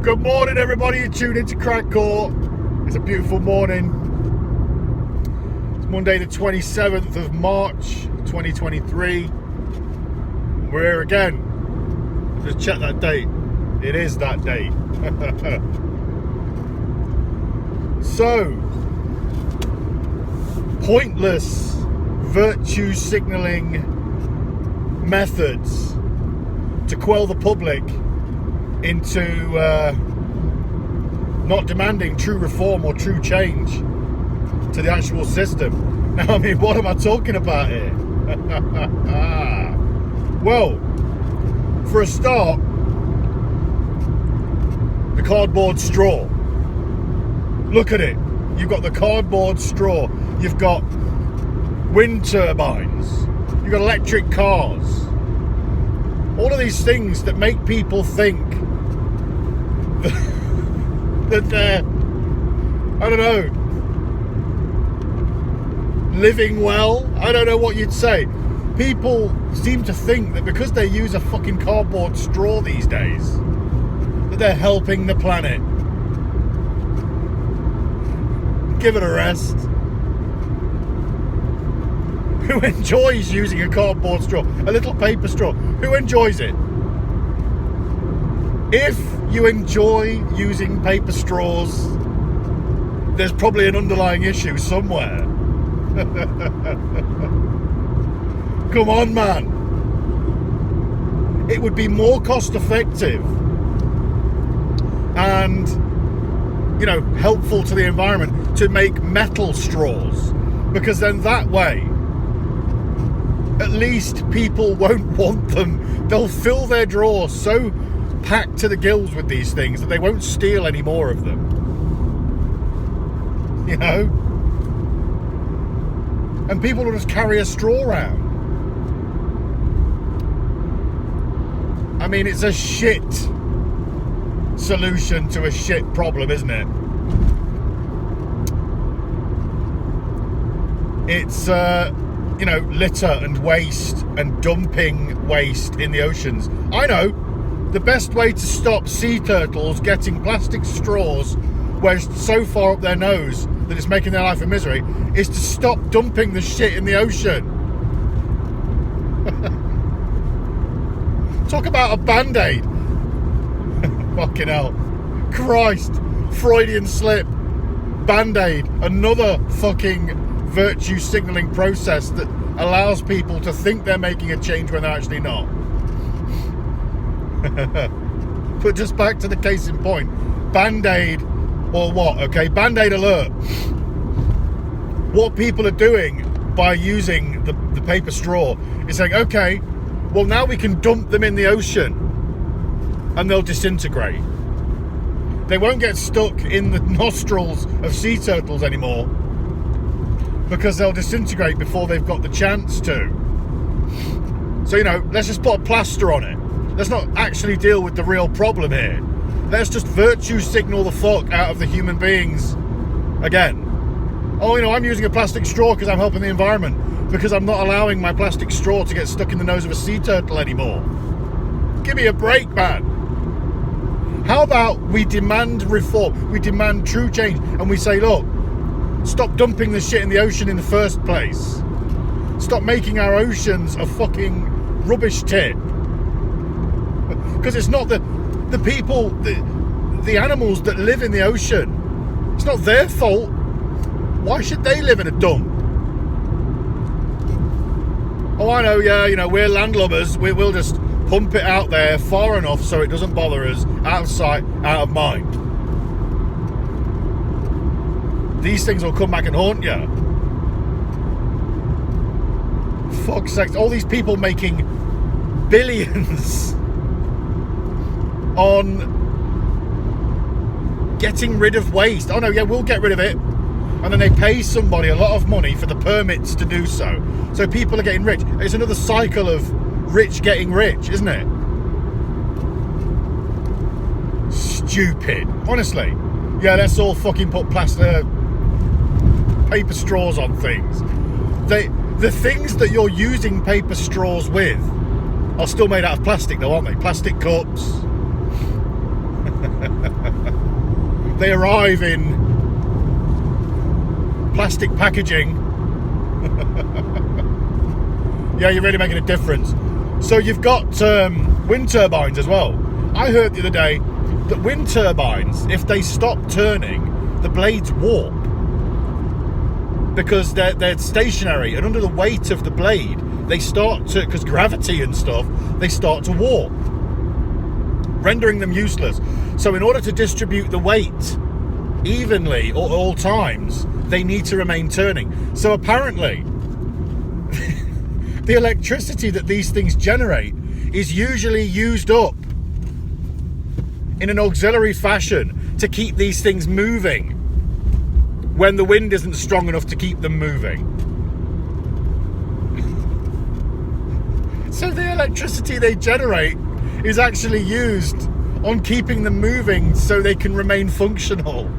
Good morning, everybody. You tuned into Crackcore. It's a beautiful morning. It's Monday, the 27th of March, 2023. We're here again. Just check that date. It is that date. So, pointless virtue signaling methods to quell the public into not demanding true reform or true change to the actual system. Now, I mean, what am I talking about here? Well, for a start, the cardboard straw. Look at it. You've got the cardboard straw. You've got wind turbines. You've got electric cars. All of these things that make people think that they're, I don't know, living well. I don't know what you'd say. People seem to think that because they use a fucking cardboard straw these days, that they're helping the planet. Give it a rest. Who enjoys using a cardboard straw? A little paper straw. Who enjoys it? If you enjoy using paper straws, there's probably an underlying issue somewhere. Come on, man. It would be more cost effective and, helpful to the environment to make metal straws, because then that way at least people won't want them. They'll fill their drawers so packed to the gills with these things that they won't steal any more of them. And people will just carry a straw around. I mean, it's a shit solution to a shit problem, isn't it? It's litter and waste and dumping waste in the oceans. I know the best way to stop sea turtles getting plastic straws wedged so far up their nose that it's making their life a misery is to stop dumping the shit in the ocean. Talk about a band-aid. Fucking hell. Christ. Freudian slip. Band-aid. Another fucking virtue signalling process that allows people to think they're making a change when they're actually not. But just back to the case in point, Band-Aid or what? Okay, Band-Aid alert. What people are doing by using the paper straw is saying, okay, well, now we can dump them in the ocean and they'll disintegrate. They won't get stuck in the nostrils of sea turtles anymore, because they'll disintegrate before they've got the chance to. So, let's just put a plaster on it. Let's not actually deal with the real problem here. Let's just virtue signal the fuck out of the human beings again. Oh, I'm using a plastic straw because I'm helping the environment, because I'm not allowing my plastic straw to get stuck in the nose of a sea turtle anymore. Give me a break, man. How about we demand reform, we demand true change, and we say, look, stop dumping the shit in the ocean in the first place. Stop making our oceans a fucking rubbish tip. Because it's not the people, the animals that live in the ocean. It's not their fault. Why should they live in a dump? Oh, I know, yeah, we're landlubbers. We'll just pump it out there far enough so it doesn't bother us. Out of sight, out of mind. These things will come back and haunt you. Fuck's sake. All these people making billions on getting rid of waste. Oh no, yeah, we'll get rid of it. And then they pay somebody a lot of money for the permits to do so. So people are getting rich. It's another cycle of rich getting rich, isn't it? Stupid. Honestly. Yeah, let's all fucking put paper straws on things. The things that you're using paper straws with are still made out of plastic though, aren't they? Plastic cups. They arrive in plastic packaging. Yeah, you're really making a difference. So you've got wind turbines as well. I heard the other day that wind turbines, if they stop turning, the blades warp because they're stationary, and under the weight of the blade, they start to, because gravity and stuff, they start to warp, rendering them useless. So in order to distribute the weight evenly at all times, they need to remain turning. So apparently the electricity that these things generate is usually used up in an auxiliary fashion to keep these things moving when the wind isn't strong enough to keep them moving. So the electricity they generate is actually used on keeping them moving so they can remain functional.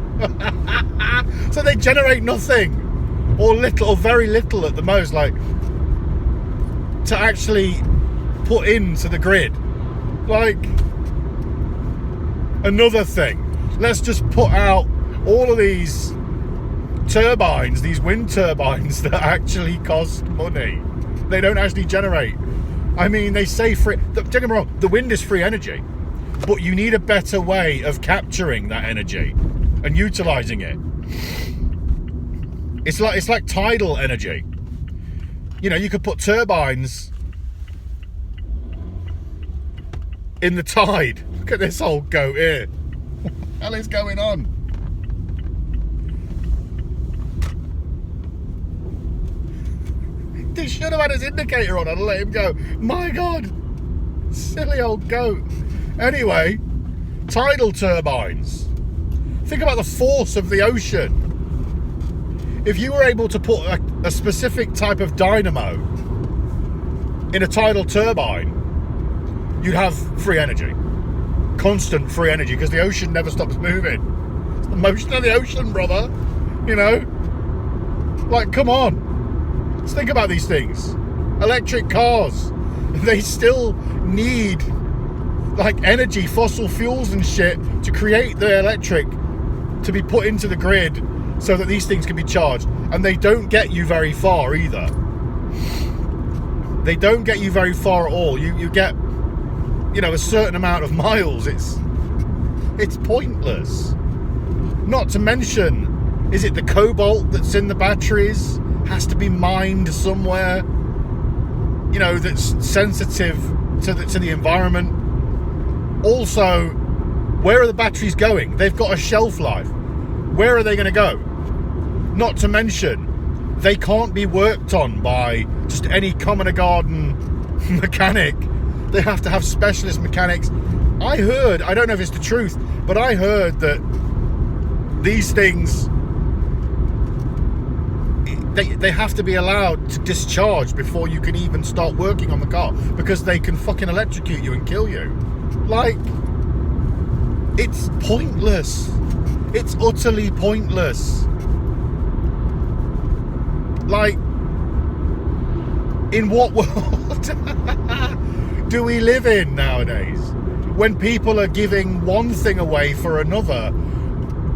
So they generate nothing, or little, or very little at the most, like, to actually put into the grid. Like, another thing, let's just put out all of these turbines, these wind turbines that actually cost money. They don't actually generate. I mean, they say free, don't get me wrong, the wind is free energy, but you need a better way of capturing that energy and utilizing it. It's like tidal energy. You know, you could put turbines in the tide. Look at this old goat here. What the hell is going on? He should have had his indicator on. I'd let him go. My God, silly old goat. Anyway, tidal turbines. Think about the force of the ocean. If you were able to put a specific type of dynamo in a tidal turbine, you'd have free energy. Constant free energy, because the ocean never stops moving. It's the motion of the ocean, brother. You know? Like, come on. Let's think about these things. Electric cars, they still need like energy, fossil fuels and shit to create the electric to be put into the grid so that these things can be charged. And they don't get you very far either. They don't get you very far at all. You get, you know, a certain amount of miles. It's pointless. Not to mention, is it the cobalt that's in the batteries has to be mined somewhere, you know, that's sensitive to the environment. Also, where are the batteries going? They've got a shelf life. Where are they going to go? Not to mention, they can't be worked on by just any common garden mechanic. They have to have specialist mechanics. I heard, I don't know if it's the truth, but I heard that these things, they have to be allowed to discharge before you can even start working on the car, because they can fucking electrocute you and kill you. Like, it's pointless. It's utterly pointless. Like, in what world do we live in nowadays, when people are giving one thing away for another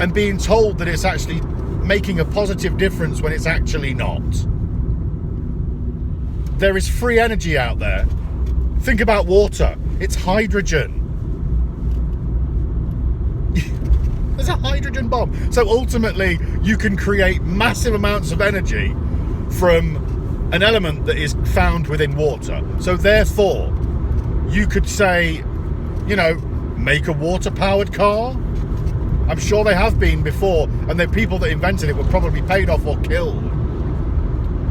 and being told that it's actually making a positive difference when it's actually not? There is free energy out there. Think about water. It's hydrogen. There's a hydrogen bomb. So ultimately, you can create massive amounts of energy from an element that is found within water. So therefore, you could say, you know, make a water-powered car. I'm sure they have been before, and the people that invented it were probably paid off or killed.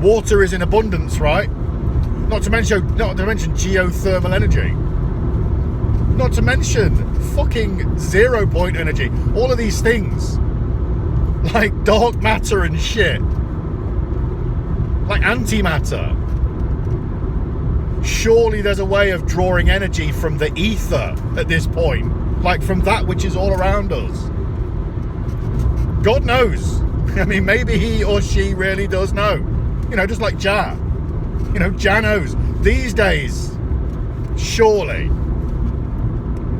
Water is in abundance, right? Not to mention geothermal energy. Not to mention fucking 0 point energy. All of these things, like dark matter and shit, like antimatter. Surely there's a way of drawing energy from the ether at this point, like from that which is all around us. God knows. I mean, maybe he or she really does know. You know, just like Jah. You know, Jah knows. These days, surely,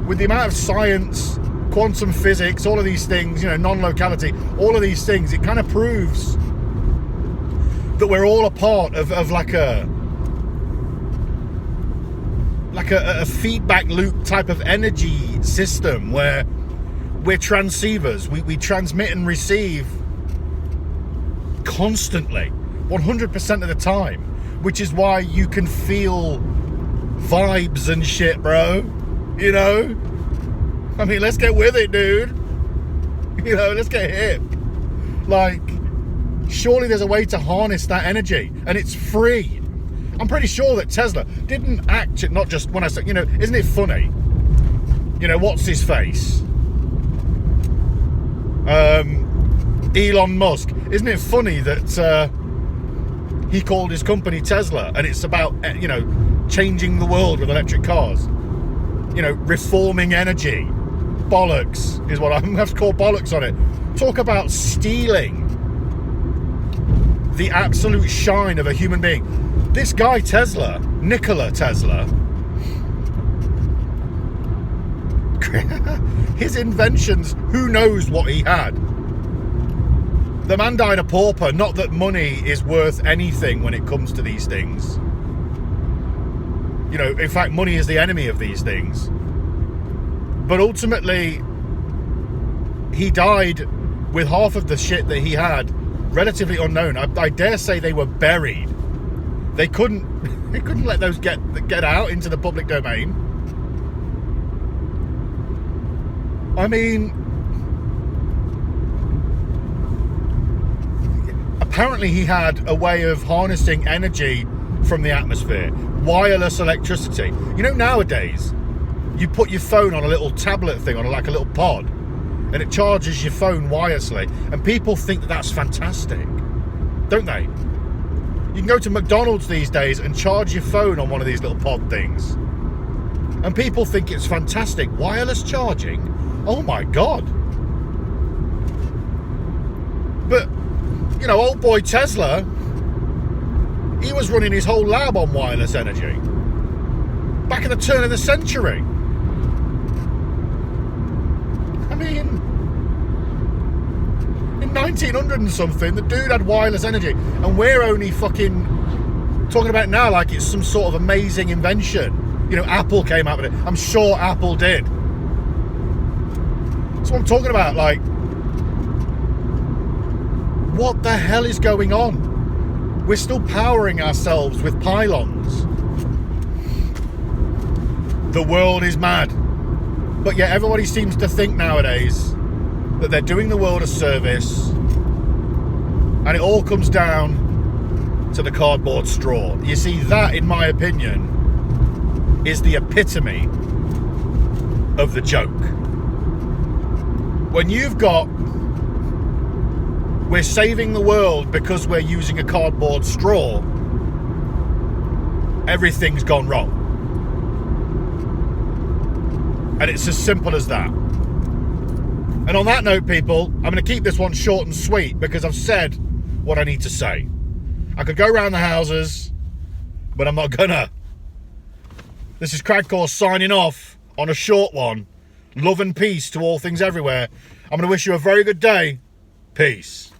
with the amount of science quantum physics, all of these things, you know, non-locality, all of these things, it kind of proves that we're all a part of like a feedback loop type of energy system where we're transceivers. We transmit and receive constantly, 100% of the time, which is why you can feel vibes and shit, bro. You know? I mean, let's get with it, dude. You know, let's get hip. Like, surely there's a way to harness that energy, and it's free. I'm pretty sure that Tesla didn't act it, not just when I say, you know, isn't it funny? You know, what's his face? Elon Musk. Isn't it funny that he called his company Tesla, and it's about, you know, changing the world with electric cars? You know, reforming energy. Bollocks is what I'm going to have to call bollocks on it. Talk about stealing the absolute shine of a human being. This guy Tesla, Nikola Tesla, his inventions, who knows what he had. The man died a pauper. Not that money is worth anything when it comes to these things. You know, in fact, money is the enemy of these things. But ultimately, he died with half of the shit that he had relatively unknown. I dare say they were buried. They couldn't let those get out into the public domain. I mean, apparently he had a way of harnessing energy from the atmosphere, wireless electricity. You know, nowadays you put your phone on a little tablet thing, on like a little pod, and it charges your phone wirelessly, and people think that that's fantastic, don't they? You can go to McDonald's these days and charge your phone on one of these little pod things, and people think it's fantastic. Wireless charging? Oh my God. But, you know, old boy Tesla, he was running his whole lab on wireless energy back at the turn of the century. I mean, in 1900 and something, the dude had wireless energy, and we're only fucking talking about it now like it's some sort of amazing invention. You know, Apple came out with it. I'm sure Apple did. That's what I'm talking about. Like, what the hell is going on? We're still powering ourselves with pylons. The world is mad. But yet everybody seems to think nowadays that they're doing the world a service, and it all comes down to the cardboard straw. You see, that, in my opinion, is the epitome of the joke. When you've got, we're saving the world because we're using a cardboard straw, everything's gone wrong. And it's as simple as that. And on that note, people, I'm going to keep this one short and sweet because I've said what I need to say. I could go around the houses, but I'm not gonna. This is Cragcore signing off on a short one. Love and peace to all things everywhere. I'm going to wish you a very good day. Peace.